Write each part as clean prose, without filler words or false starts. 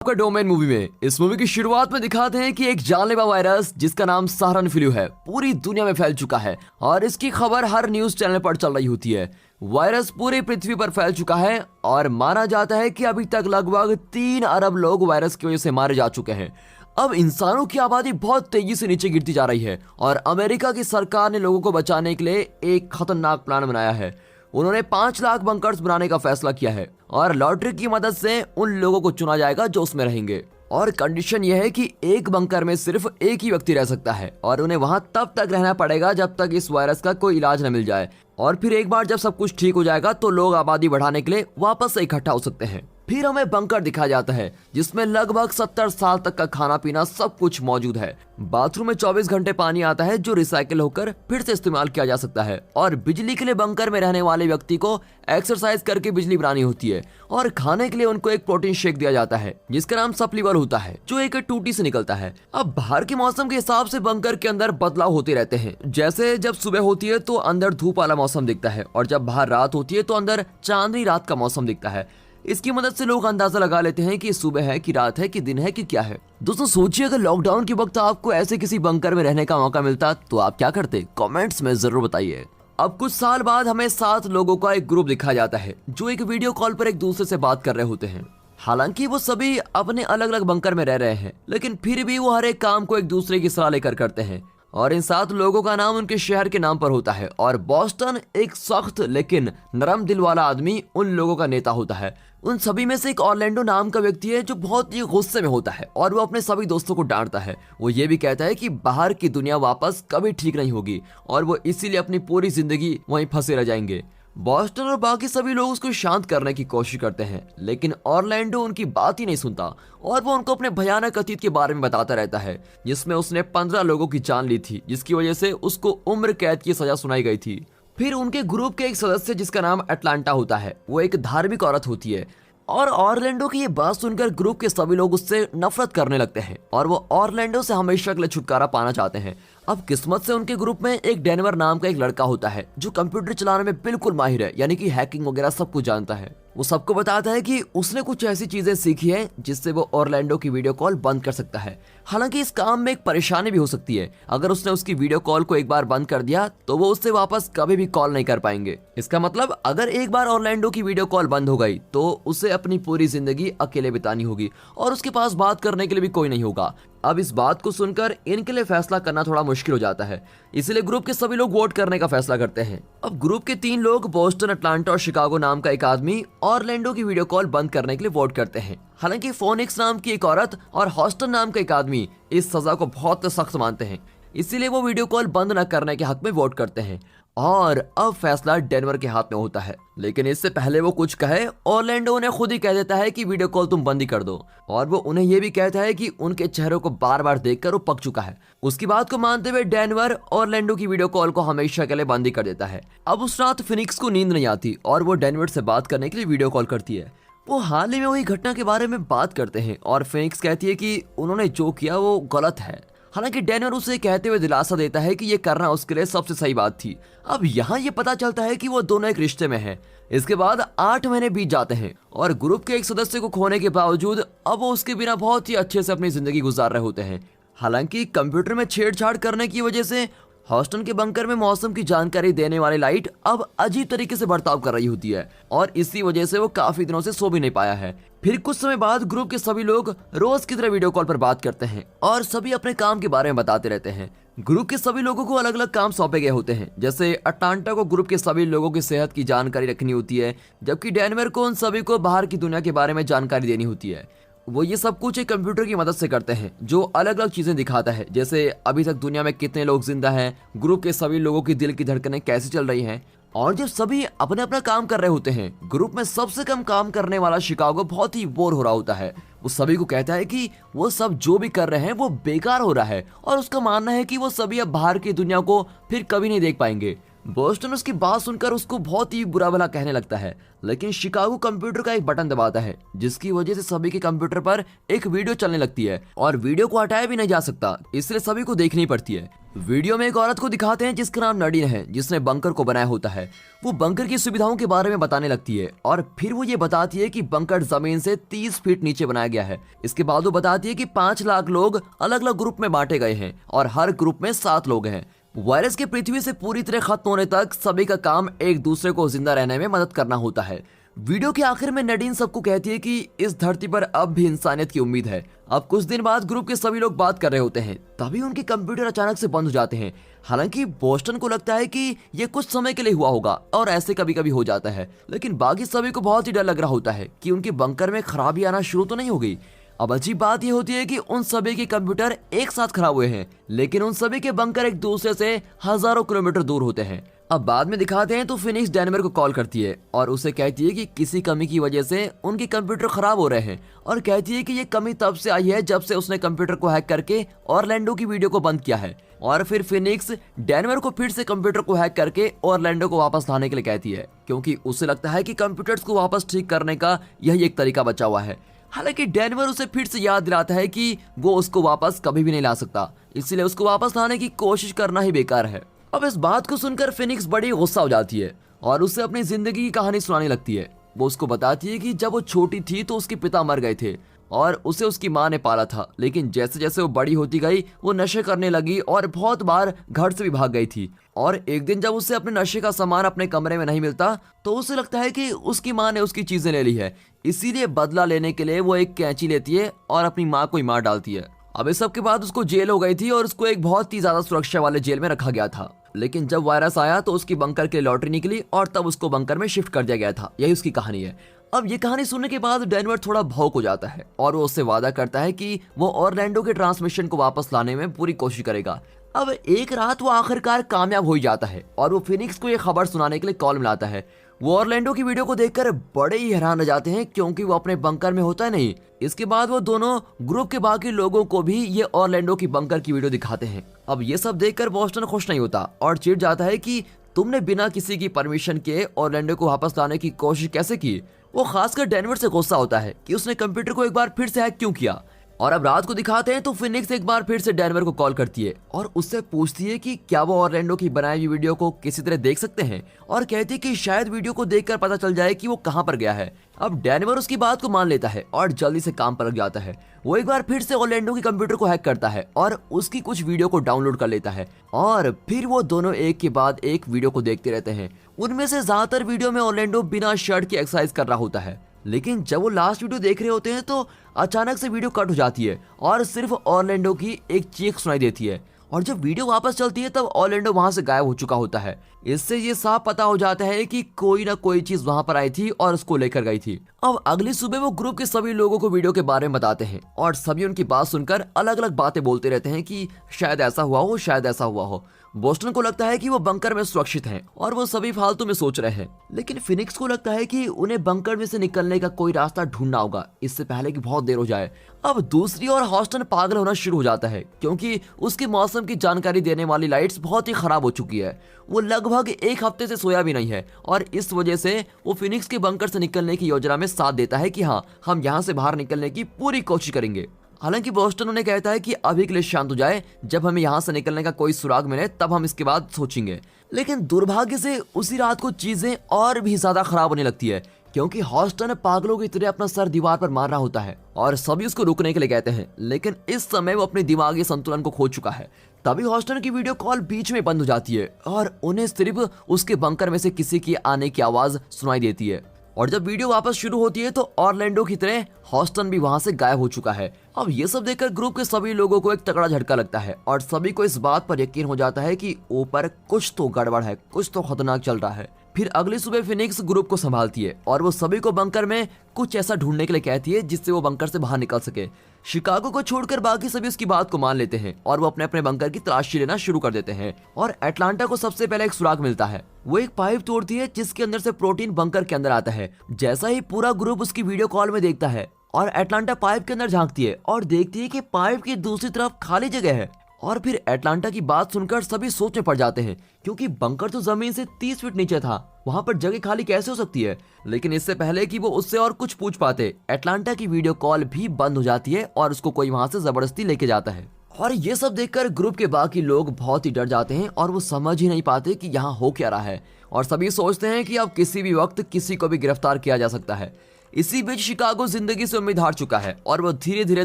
आपका domain movie में इस मूवी की शुरुआत में दिखाते हैं कि एक जानलेवा वायरस जिसका नाम सहारन फ्लू है पूरी दुनिया में फैल चुका है और इसकी खबर हर न्यूज चैनल पर चल रही होती है। वायरस पूरी पृथ्वी पर फैल चुका है और माना जाता है कि अभी तक लगभग 3 अरब लोग वायरस की वजह से मारे जा चुके हैं। अब इंसानों की आबादी बहुत तेजी से नीचे गिरती जा रही है और अमेरिका की सरकार ने लोगों को बचाने के लिए एक खतरनाक प्लान बनाया है। उन्होंने 5 लाख बंकर्स बनाने का फैसला किया है और लॉटरी की मदद से उन लोगों को चुना जाएगा जो उसमें रहेंगे। और कंडीशन यह है कि एक बंकर में सिर्फ एक ही व्यक्ति रह सकता है और उन्हें वहां तब तक रहना पड़ेगा जब तक इस वायरस का कोई इलाज न मिल जाए। और फिर एक बार जब सब कुछ ठीक हो जाएगा तो लोग आबादी बढ़ाने के लिए वापस से इकट्ठा हो सकते हैं। फिर हमें बंकर दिखाया जाता है जिसमें लगभग 70 साल तक का खाना पीना सब कुछ मौजूद है। बाथरूम में 24 घंटे पानी आता है जो रिसाइकिल होकर फिर से इस्तेमाल किया जा सकता है। और बिजली के लिए बंकर में रहने वाले व्यक्ति को एक्सरसाइज करके बिजली बनानी होती है और खाने के लिए उनको एक प्रोटीन शेक दिया जाता है जिसका नाम सप्लीवर होता है जो एक टूटी से निकलता है। अब बाहर के मौसम के हिसाब से बंकर के अंदर बदलाव होते रहते हैं। जैसे जब सुबह होती है तो अंदर धूप वाला मौसम दिखता है और जब बाहर रात होती है तो अंदर चांदनी रात का मौसम दिखता है। इसकी मदद से लोग अंदाजा लगा लेते हैं कि सुबह है कि रात है कि दिन है कि क्या है। दोस्तों सोचिए अगर लॉकडाउन के वक्त आपको ऐसे किसी बंकर में रहने का मौका मिलता तो आप क्या करते? कमेंट्स में जरूर बताइए। अब कुछ साल बाद हमें 7 लोगों का एक ग्रुप दिखाया जाता है जो एक वीडियो कॉल पर एक दूसरे से बात कर रहे होते हैं। हालांकि वो सभी अपने अलग अलग बंकर में रह रहे हैं लेकिन फिर भी वो हर एक काम को एक दूसरे की सलाह लेकर करते हैं। और इन 7 लोगों का नाम उनके शहर के नाम पर होता है और बॉस्टन एक सख्त लेकिन नरम दिल वाला आदमी उन लोगों का नेता होता है। उन सभी में से एक ऑरलैंडो नाम का व्यक्ति है जो बहुत ही गुस्से में होता है और वो अपने सभी दोस्तों को डांटता है। वो ये भी कहता है कि बाहर की दुनिया वापस कभी ठीक नहीं होगी और वो इसीलिए अपनी पूरी जिंदगी वहीं फंसे रह जाएंगे। बॉस्टन और बाकी सभी लोग उसको शांत करने की कोशिश करते हैं लेकिन ऑरलैंडो उनकी बात ही नहीं सुनता और वो उनको अपने भयानक अतीत के बारे में बताता रहता है जिसमें उसने 15 लोगों की जान ली थी जिसकी वजह से उसको उम्र कैद की सजा सुनाई गई थी। फिर उनके ग्रुप के एक सदस्य जिसका नाम अटलांटा होता है वो एक धार्मिक औरत होती है और ऑरलैंडो की ये बात सुनकर ग्रुप के सभी लोग उससे नफरत करने लगते हैं और वो ऑरलैंडो से हमेशा के लिए छुटकारा पाना चाहते हैं। अब किस्मत से उनके ग्रुप में एक डेनवर नाम का एक लड़का होता है जो कंप्यूटर चलाने में बिल्कुल माहिर है, यानी कि हैकिंग वगैरह सब कुछ जानता है। वो सबको बताता है कि उसने कुछ ऐसी चीजें सीखी है जिससे वो ऑरलैंडो की वीडियो कॉल बंद कर सकता है। हालांकि इस काम में एक परेशानी भी हो सकती है। अगर उसने उसकी वीडियो कॉल को एक बार बंद कर दिया तो वो उससे वापस कभी भी कॉल नहीं कर पाएंगे। इसका मतलब अगर एक बार ऑरलैंडो की वीडियो कॉल बंद हो गई तो उसे अपनी पूरी जिंदगी अकेले बितानी होगी और उसके पास बात करने के लिए भी कोई नहीं होगा। अब इस बात को सुनकर इनके लिए फैसला करना थोड़ा मुश्किल हो जाता है, इसलिए ग्रुप के सभी लोग वोट करने का फैसला करते हैं। अब ग्रुप के 3 लोग बॉस्टन, अटलांटा और शिकागो नाम का एक आदमी ऑरलैंडो की वीडियो कॉल बंद करने के लिए वोट करते हैं। हालांकि फोनिक्स नाम की एक औरत और हॉस्टन नाम का एक आदमी इस सजा को बहुत सख्त मानते हैं, इसीलिए वो वीडियो कॉल बंद न करने के हक में वोट करते हैं। और अब फैसला डेनवर के हाथ में होता है, लेकिन इससे पहले वो कुछ कहे ऑरलैंडो उन्हें खुद ही कह देता है कि वीडियो कॉल तुम बंद ही कर दो और वो उन्हें ये भी कहता है कि उनके चेहरों को बार बार देखकर वो पक चुका है। उसकी बात को मानते हुए डेनवर ऑरलैंडो की वीडियो कॉल को हमेशा के लिए बंद ही कर देता है। अब उस रात फिनिक्स को नींद नहीं आती और वो डेनवर से बात करने के लिए वीडियो कॉल करती है। वो हाल ही में हुई घटना के बारे में बात करते हैं और फिनिक्स कहती है कि उन्होंने जो किया वो गलत है। हालांकि डेनवर उसे कहते हुए दिलासा देता है कि ये करना उसके लिए सबसे सही बात थी। अब यहाँ ये पता चलता है कि वो दोनों एक रिश्ते में हैं। इसके बाद 8 महीने बीत जाते हैं और ग्रुप के एक सदस्य को खोने के बावजूद अब वो उसके बिना बहुत ही अच्छे से अपनी जिंदगी गुजार रहे होते हैं। हालांकि कंप्यूटर में छेड़छाड़ करने की वजह से हॉस्टन के बंकर में मौसम की जानकारी देने वाली लाइट अब अजीब तरीके से बर्ताव कर रही होती है और इसी वजह से वो काफी दिनों से सो भी नहीं पाया है। फिर कुछ समय बाद ग्रुप के सभी लोग रोज की तरह वीडियो कॉल पर बात करते हैं और सभी अपने काम के बारे में बताते रहते हैं। ग्रुप के सभी लोगों को अलग अलग काम सौंपे गए होते हैं। जैसे अटलांटा को ग्रुप के सभी लोगों की सेहत की जानकारी रखनी होती है, जबकि डेनवर को उन सभी को बाहर की दुनिया के बारे में जानकारी देनी होती है। वो ये सब कुछ एक कंप्यूटर की मदद से करते हैं जो अलग अलग चीजें दिखाता है, जैसे अभी तक दुनिया में कितने लोग जिंदा हैं, ग्रुप के सभी लोगों की दिल की धड़कनें कैसे चल रही हैं। और जब सभी अपने अपना काम कर रहे होते हैं, ग्रुप में सबसे कम काम करने वाला शिकागो बहुत ही बोर हो रहा होता है। वो सभी को कहता है कि वो सब जो भी कर रहे हैं वो बेकार हो रहा है और उसका मानना है कि वो सभी अब बाहर की दुनिया को फिर कभी नहीं देख पाएंगे। बॉस्टन उसकी बात सुनकर उसको बहुत ही बुरा भला कहने लगता है, लेकिन शिकागो कंप्यूटर का एक बटन दबाता है जिसकी वजह से सभी के कंप्यूटर पर एक वीडियो चलने लगती है और वीडियो को हटाया भी नहीं जा सकता, इसलिए सभी को देखनी पड़ती है। वीडियो में एक औरत को दिखाते हैं जिसका नाम नडीन है, जिसने बंकर को बनाया होता है। वो बंकर की सुविधाओं के बारे में बताने लगती है और फिर वो ये बताती है कि बंकर जमीन से 30 फीट नीचे बनाया गया है। इसके बाद वो बताती है कि 5 लाख लोग अलग अलग ग्रुप में बांटे गए हैं और हर ग्रुप में 7 लोग हैं। वायरस के पृथ्वी से पूरी तरह खत्म होने तक सभी का काम एक दूसरे को जिंदा रहने में मदद करना होता है। वीडियो के आखिर में नडीन सबको कहती है कि इस धरती पर अब भी इंसानियत की उम्मीद है। अब कुछ दिन बाद ग्रुप के सभी लोग बात कर रहे होते हैं, तभी उनके कंप्यूटर अचानक से बंद हो जाते हैं। हालांकि बोस्टन को लगता है कि ये कुछ समय के लिए हुआ होगा और ऐसे कभी कभी हो जाता है, लेकिन बाकी सभी को बहुत ही डर लग रहा होता है कि उनके बंकर में खराबी आना शुरू तो नहीं हो गई। अब अजीब बात यह होती है कि उन सभी के कंप्यूटर एक साथ खराब हुए हैं, लेकिन उन सभी के बंकर एक दूसरे से हजारों किलोमीटर दूर होते हैं। अब बाद में दिखाते हैं तो फिनिक्स डेनवर को कॉल करती है और उसे कहती है कि किसी कमी की वजह से उनके कंप्यूटर खराब हो रहे हैं और कहती है कि ये कमी तब से आई है जब से उसने कंप्यूटर को हैक करके ऑरलैंडो की वीडियो को बंद किया है। और फिर फिनिक्स डेनवर को फिर से कंप्यूटर को हैक करके ऑरलैंडो को वापस लाने के लिए कहती है, क्योंकि उसे लगता है कि कंप्यूटर्स को वापस ठीक करने का यही एक तरीका बचा हुआ है। हालांकि डेनवर उसे फिर से याद दिलाता है कि वो उसको वापस कभी भी नहीं ला सकता, इसलिए उसको वापस लाने की कोशिश करना ही बेकार है। अब इस बात को सुनकर फिनिक्स बड़ी गुस्सा हो जाती है और उसे अपनी जिंदगी की कहानी सुनाने लगती है। वो उसको बताती है कि जब वो छोटी थी तो उसके पिता मर गए थे और उसे उसकी माँ ने पाला था, लेकिन जैसे जैसे वो बड़ी होती गई वो नशे करने लगी और बहुत बार घर से भी भाग गई थी। और एक दिन जब उसे अपने नशे का सामान अपने कमरे में नहीं मिलता तो उसे लगता है कि उसकी माँ ने उसकी चीजें ले ली है, इसीलिए बदला लेने के लिए वो एक कैंची लेती है और अपनी माँ को ही मार डालती है। अब इस सब के बाद उसको जेल हो गई थी और उसको एक बहुत ही ज्यादा सुरक्षा वाले जेल में रखा गया था, लेकिन जब वायरस आया तो उसकी बंकर के लॉटरी निकली और तब उसको बंकर में शिफ्ट कर दिया गया था। यही उसकी कहानी है। अब ये कहानी सुनने के बाद डेनवर थोड़ा भावुक हो जाता है और वो उससे वादा करता है कि वो ऑरलैंडो के ट्रांसमिशन को वापस लाने में पूरी कोशिश करेगा। अब एक रात वो आखिरकार कामयाब हो ही जाता है और वो फिनिक्स को ये खबर सुनाने के लिए कॉल मिलाता है। वो ऑरलैंडो की वीडियो को देखकर बड़े ही हैरान हो जाते हैं, क्योंकि वो अपने बंकर में होता है नहीं। इसके बाद वो दोनों ग्रुप के बाकी लोगों को भी ये ऑरलैंडो की बंकर की वीडियो दिखाते हैं। अब ये सब देखकर बोस्टन खुश नहीं होता और चिढ़ जाता है कि तुमने बिना किसी की परमिशन के ऑरलैंडो को वापस लाने की कोशिश कैसे की। वो खासकर डेनवर से गुस्सा होता है कि उसने कंप्यूटर को एक बार फिर से हैक क्यों किया। और अब रात को दिखाते हैं तो फिनिक्स एक बार फिर से डेनवर को कॉल करती है और उससे पूछती है कि क्या वो ऑरलैंडो की बनाई हुई वीडियो को किसी तरह देख सकते हैं, और कहती है कि शायद वीडियो को देखकर पता चल जाए कि वो कहां पर गया है। अब डेनवर उसकी बात को मान लेता है और जल्दी से काम पर लग जाता है। वो एक बार फिर से ऑरलैंडो के कंप्यूटर को हैक करता है और उसकी कुछ वीडियो को डाउनलोड कर लेता है और फिर वो दोनों एक के बाद एक वीडियो को देखते रहते हैं। उनमें से ज्यादातर वीडियो में ऑरलैंडो बिना शर्ट के एक्सरसाइज कर रहा होता है, लेकिन जब वो लास्ट वीडियो देख रहे होते हैं तो अचानक से वीडियो कट हो जाती है और सिर्फ ऑरलैंडो की एक चीख सुनाई देती है। और जब वीडियो वापस चलती है तब ऑरलैंडो वहां से गायब हो चुका होता है। इससे ये साफ पता हो जाता है कि कोई ना कोई चीज वहां पर आई थी और उसको लेकर गई थी। अब अगली सुबह वो ग्रुप के सभी लोगों को वीडियो के बारे में बताते हैं और सभी उनकी बात सुनकर अलग अलग बातें बोलते रहते हैं कि शायद ऐसा हुआ हो, शायद ऐसा हुआ हो। बोस्टन को लगता है कि वो बंकर में सुरक्षित हैं और वो सभी फालतू में सोच रहे हैं, लेकिन फिनिक्स को लगता है कि उन्हें बंकर में से निकलने का कोई रास्ता ढूंढना होगा इससे पहले कि बहुत देर हो जाए। अब दूसरी ओर हॉस्टन पागल होना शुरू हो जाता है, क्योंकि उसके मौसम की जानकारी देने वाली लाइट्स बहुत ही खराब हो चुकी है। वो लगभग एक हफ्ते से सोया भी नहीं है और इस वजह से वो फिनिक्स के बंकर से निकलने की योजना में साथ देता है कि हाँ, हम यहाँ से बाहर निकलने की पूरी कोशिश करेंगे। हालांकि बोस्टन उन्हें कहता है कि अभी के लिए शांत हो जाए, जब हमें यहाँ से निकलने का कोई सुराग मिले तब हम इसके बाद सोचेंगे। लेकिन दुर्भाग्य से उसी रात को चीजें और भी ज्यादा खराब होने लगती है, क्योंकि हॉस्टन पागलों की तरह अपना सर दीवार पर मार रहा होता है और सभी उसको रुकने के लिए कहते हैं, लेकिन इस समय वो अपने दिमागी संतुलन को खो चुका है। तभी हॉस्टन की वीडियो कॉल बीच में बंद हो जाती है और उन्हें सिर्फ उसके बंकर में से किसी की आने की आवाज सुनाई देती है। और जब वीडियो वापस शुरू होती है तो ऑरलैंडो की तरह हॉस्टन भी वहां से गायब हो चुका है। अब ये सब देखकर ग्रुप के सभी लोगों को एक तगड़ा झटका लगता है और सभी को इस बात पर यकीन हो जाता है कि ऊपर कुछ तो गड़बड़ है, कुछ तो खतरनाक चल रहा है। फिर अगली सुबह फिनिक्स ग्रुप को संभालती है और वो सभी को बंकर में कुछ ऐसा ढूंढने के लिए कहती है जिससे वो बंकर से बाहर निकल सके। शिकागो को छोड़कर बाकी सभी उसकी बात को मान लेते हैं और वो अपने अपने बंकर की तलाशी लेना शुरू कर देते हैं। और एटलांटा को सबसे पहले एक सुराग मिलता है। वो एक पाइप तोड़ती है जिसके अंदर से प्रोटीन बंकर के अंदर आता है। जैसा ही पूरा ग्रुप उसकी वीडियो कॉल में देखता है और एटलांटा पाइप के अंदर झांकती है और देखती है कि पाइप की दूसरी तरफ खाली जगह है। और फिर एटलांटा की बात सुनकर सभी सोच में पड़ जाते हैं, क्योंकि बंकर तो जमीन से 30 फीट नीचे था, वहां पर जगह खाली कैसे हो सकती है। लेकिन इससे पहले कि वो उससे और कुछ पूछ पाते, एटलांटा की वीडियो कॉल भी बंद हो जाती है और उसको कोई वहां से जबरदस्ती लेके जाता है। और ये सब देखकर ग्रुप के बाकी लोग बहुत ही डर जाते हैं और वो समझ ही नहीं पाते कि यहाँ हो क्या रहा है, और सभी सोचते हैं कि अब किसी भी वक्त किसी को भी गिरफ्तार किया जा सकता है। इसी बीच शिकागो जिंदगी से उम्मीद हार चुका है और वो धीरे धीरे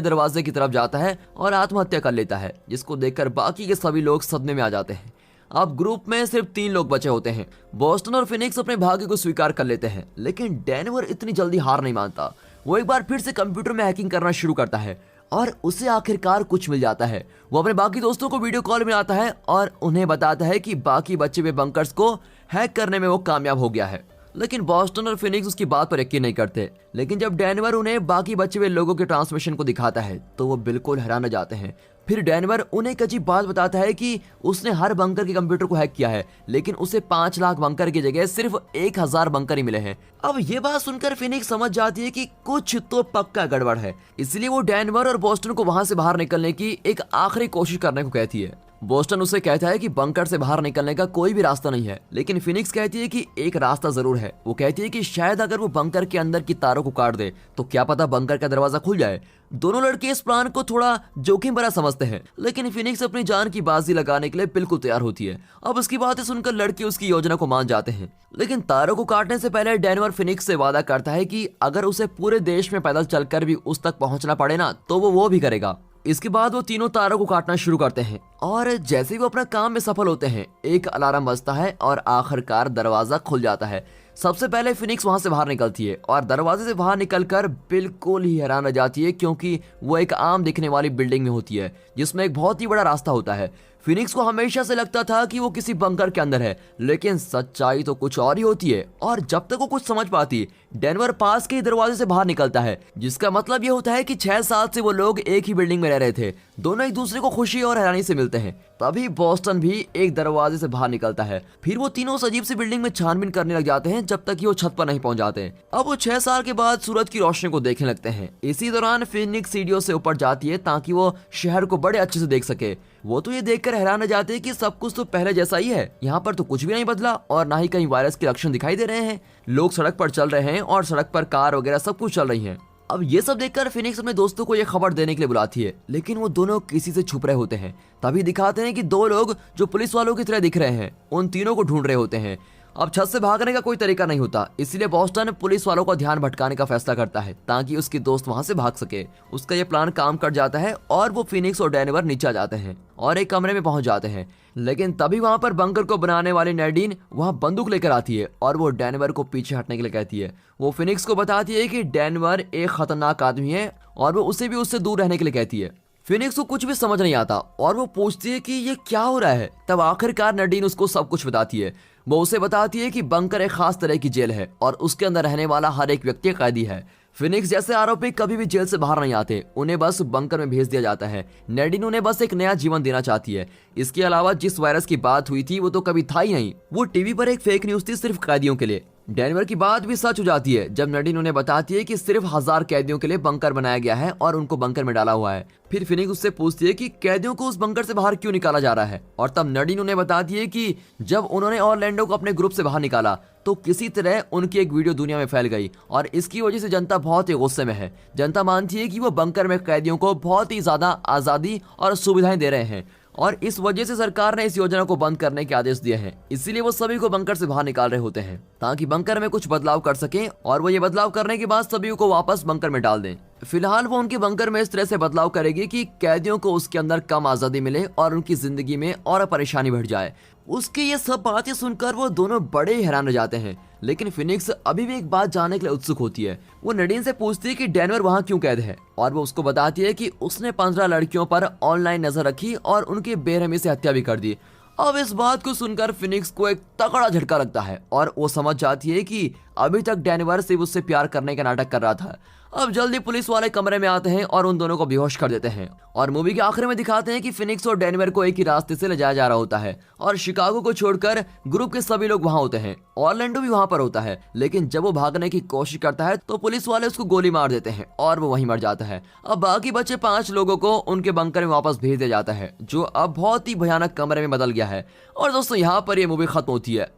दरवाजे की तरफ जाता है और आत्महत्या कर लेता है, जिसको देखकर बाकी के सभी लोग सदमे में आ जाते हैं। अब ग्रुप में सिर्फ 3 लोग बचे होते हैं। बॉस्टन और फिनिक्स अपने भाग्य को स्वीकार कर लेते हैं, लेकिन डेनवर इतनी जल्दी हार नहीं मानता। वो एक बार फिर से कंप्यूटर में हैकिंग करना शुरू करता है और उसे आखिरकार कुछ मिल जाता है। वो अपने बाकी दोस्तों को वीडियो कॉल में आता है और उन्हें बताता है कि बाकी बचे हुए बंकर्स को हैक करने में वो कामयाब हो गया है। लेकिन बॉस्टन और फिनिक्स उसकी बात पर यकीन नहीं करते। लेकिन जब डेनवर उन्हें बाकी बचे हुए लोगों के ट्रांसमिशन को दिखाता है तो वो बिल्कुल हैरान हो जाते हैं। फिर डेनवर उन्हें एक अजीब बात बताता है कि उसने हर बंकर के कंप्यूटर को हैक किया है, लेकिन उसे 5 लाख बंकर की जगह सिर्फ 1000 बंकर ही मिले हैं। अब ये बात सुनकर फिनिक्स समझ जाती है कि कुछ तो पक्का गड़बड़ है, इसलिए वो डेनवर और बॉस्टन को वहां से बाहर निकलने की एक आखिरी कोशिश करने को कहती है। बॉस्टन उसे कहता है कि बंकर से बाहर निकलने का कोई भी रास्ता नहीं है, लेकिन फिनिक्स कहती है कि एक रास्ता जरूर है। वो कहती है कि शायद अगर वो बंकर के अंदर की तारों को काट दे तो क्या पता बंकर का दरवाजा खुल जाए। दोनों लड़के इस प्लान को थोड़ा जोखिम भरा समझते हैं, लेकिन फिनिक्स अपनी जान की बाजी लगाने के लिए बिल्कुल तैयार होती है। अब उसकी बातें सुनकर लड़के उसकी योजना को मान जाते हैं, लेकिन तारों को काटने से पहले डेनवर फिनिक्स से वादा करता है कि अगर उसे पूरे देश में पैदल चलकर भी उस तक पहुंचना पड़े ना तो वो भी करेगा। इसके बाद वो तीनों तारों को काटना शुरू करते हैं और जैसे ही वो अपना काम में सफल होते हैं एक अलार्म बजता है और आखिरकार दरवाजा खुल जाता है। सबसे पहले फिनिक्स वहां से बाहर निकलती है और दरवाजे से बाहर निकलकर बिल्कुल ही हैरान रह जाती है, क्योंकि वो एक आम दिखने वाली बिल्डिंग में होती है जिसमें एक बहुत ही बड़ा रास्ता होता है। फिनिक्स को हमेशा से लगता था कि वो किसी बंकर के अंदर है, लेकिन सच्चाई तो कुछ और ही होती है। और जब तक वो कुछ समझ पाती, डेनवर पास के ही दरवाजे से बाहर निकलता है, जिसका मतलब ये होता है कि 6 साल से वो लोग एक ही बिल्डिंग में रह रहे थे। दोनों एक दूसरे को खुशी और हैरानी से मिलते हैं। तभी बॉस्टन भी एक दरवाजे से बाहर निकलता है। फिर वो तीनों उस अजीब सी बिल्डिंग में छानबीन करने लग जाते हैं जब तक कि वो छत पर नहीं पहुंच जाते। अब वो 6 साल के बाद सूरज की रोशनी को देखने लगते हैं। इसी दौरान फिनिक्स सीढ़ियों से ऊपर जाती है ताकि वो शहर को बड़े अच्छे से देख सके। वो तो ये देखकर हैरान रह जाते हैं कि सब कुछ तो पहले जैसा ही है, यहाँ पर तो कुछ भी नहीं बदला और ना ही कहीं वायरस के लक्षण दिखाई दे रहे हैं। लोग सड़क पर चल रहे हैं और सड़क पर कार वगैरह सब कुछ चल रही है। अब ये सब देखकर फिनिक्स अपने दोस्तों को ये खबर देने के लिए बुलाती है, लेकिन वो दोनों किसी से छुप रहे होते हैं। तभी दिखाते हैं कि 2 लोग जो पुलिस वालों की तरह दिख रहे हैं उन तीनों को ढूंढ रहे होते हैं। अब छत से भागने का कोई तरीका नहीं होता, इसलिए बॉस्टन पुलिस वालों का ध्यान भटकाने का फैसला करता है ताकि उसकी दोस्त वहां से भाग सके। उसका ये प्लान काम कर जाता है और वो फिनिक्स और डेनवर नीचे आ जाते हैं और एक कमरे में पहुंच जाते हैं। लेकिन तभी वहां पर बंकर को बनाने वाली नैडीन वहां बंदूक लेकर आती है और वो डेनवर को पीछे हटने के लिए कहती है। वो फिनिक्स को बताती है कि डेनवर एक खतरनाक आदमी है और वो उसे भी उससे दूर रहने के लिए कहती है। फिनिक्स को कुछ भी समझ नहीं आता और वो पूछती है कि ये क्या हो रहा है। तब आखिरकार नैडीन उसको सब कुछ बताती है। वो उसे बताती है कि बंकर एक खास तरह की जेल है और उसके अंदर रहने वाला हर एक व्यक्ति कैदी है। फिनिक्स जैसे आरोपी कभी भी जेल से बाहर नहीं आते, उन्हें बस बंकर में भेज दिया जाता है। नैडीन उन्हें बस एक नया जीवन देना चाहती है। इसके अलावा जिस वायरस की बात हुई थी वो तो कभी था ही नहीं, वो टीवी पर एक फेक न्यूज थी सिर्फ कैदियों के लिए। डेनवर की बात भी सच हो जाती है जब नैडीन उन्हें बताती है कि सिर्फ 1000 कैदियों के लिए बंकर बनाया गया है और उनको बंकर में डाला हुआ है। फिर फिनिक्स उससे पूछती है कि कैदियों को उस बंकर से बाहर क्यों निकाला जा रहा है, और तब नैडीन उन्हें बताती है कि जब उन्होंने ऑरलैंडो को अपने ग्रुप से बाहर निकाला तो किसी तरह उनकी एक वीडियो दुनिया में फैल गई और इसकी वजह से जनता बहुत ही गुस्से में है। जनता मानती है कि वो बंकर में कैदियों को बहुत ही ज्यादा आजादी और सुविधाएं दे रहे हैं और इस वजह से सरकार ने इस योजना को बंद करने के आदेश दिए हैं। इसीलिए वो सभी को बंकर से बाहर निकाल रहे होते हैं ताकि बंकर में कुछ बदलाव कर सकें और वो ये बदलाव करने के बाद सभी को वापस बंकर में डाल दें। फिलहाल वो उनके बंकर में इस तरह से बदलाव करेगी कि कैदियों को उसके अंदर कम आजादी मिले और उनकी जिंदगी में और परेशानी बढ़ जाए। उसकी ये सब बातें सुनकर वो दोनों बड़े हैरान रह जाते हैं, लेकिन फिनिक्स अभी भी एक बात जानने के लिए उत्सुक होती है। वो नैडीन से पूछती है कि डेनवर वहां क्यों कैद है और वो उसको बताती है कि उसने 15 लड़कियों पर ऑनलाइन नजर रखी और उनकी बेरहमी से हत्या भी कर दी। अब इस बात को सुनकर फिनिक्स को एक तगड़ा झटका लगता है और वो समझ जाती है कि अभी तक डेनवर सिर्फ उससे प्यार करने का नाटक कर रहा था। अब जल्दी पुलिस वाले कमरे में आते हैं और उन दोनों को बेहोश कर देते हैं और मूवी के आखिर में दिखाते हैं कि फिनिक्स और डेनवर को एक ही रास्ते से ले जाया जा रहा होता है और शिकागो को छोड़कर ग्रुप के सभी लोग वहां होते हैं। ऑरलैंडो भी वहां पर होता है, लेकिन जब वो भागने की कोशिश करता है तो पुलिस वाले उसको गोली मार देते हैं और वो वहीं मर जाता है। अब बाकी बचे 5 लोगों को उनके बंकर में वापस भेज दिया जाता है, जो अब बहुत ही भयानक कमरे में बदल गया है। और दोस्तों यहाँ पर ये मूवी खत्म होती है।